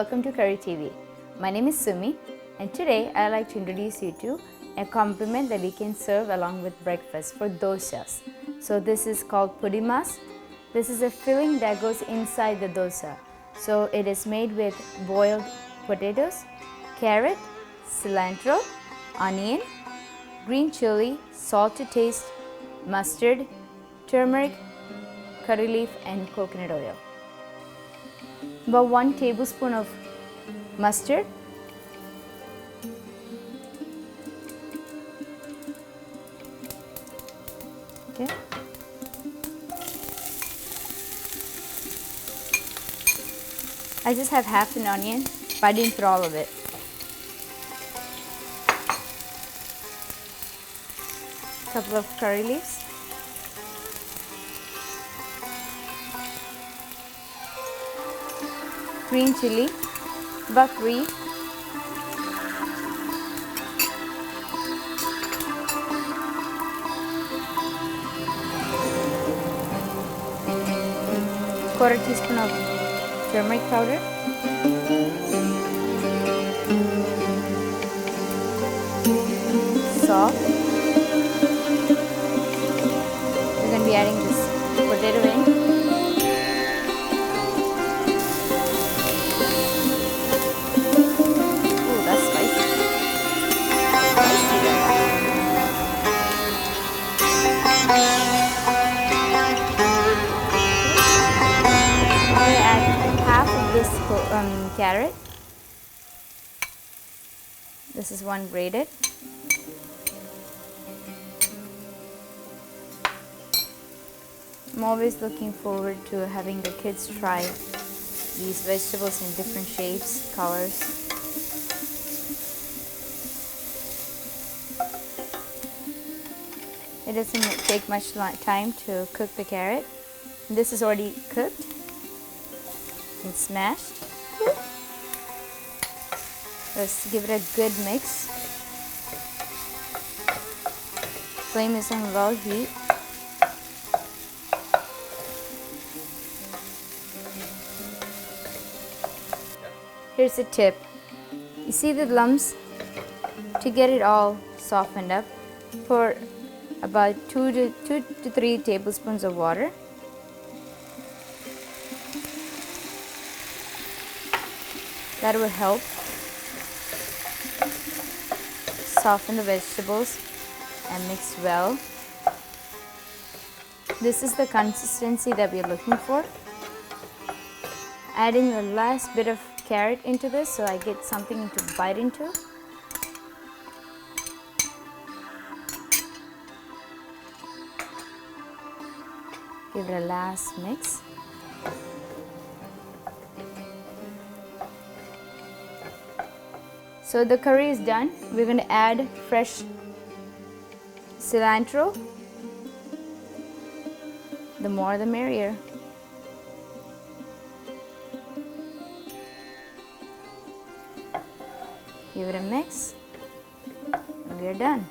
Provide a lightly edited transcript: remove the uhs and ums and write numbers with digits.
welcome to Curry TV. My name is Sumi and today I'd like to introduce you to a compliment that we can serve along with breakfast for dosas. So this is called Podimas. This is a filling that goes inside the dosa. So it is made with boiled potatoes, carrot, cilantro, onion, green chili, salt to taste, mustard, turmeric, curry leaf and coconut oil. About 1 tablespoon of mustard, okay. I just have half an onion, but I didn't put all of it. A couple of curry leaves. Green chili, about 3. Quarter teaspoon of turmeric powder. Salt. We're going to be adding this potato in. This carrot. This is one grated. I'm always looking forward to having the kids try these vegetables in different shapes, colors. It doesn't take much time to cook the carrot. This is already cooked and smashed. Let's give it a good mix. Flame is on low heat. Here's a tip. You see the lumps? To get it all softened up, pour about 2 to 3 tablespoons of water. That will help soften the vegetables and mix well. This is the consistency that we are looking for. Adding the last bit of carrot into this so I get something to bite into. Give it a last mix. So the curry is done. We're going to add fresh cilantro. The more the merrier. Give it a mix and we're done.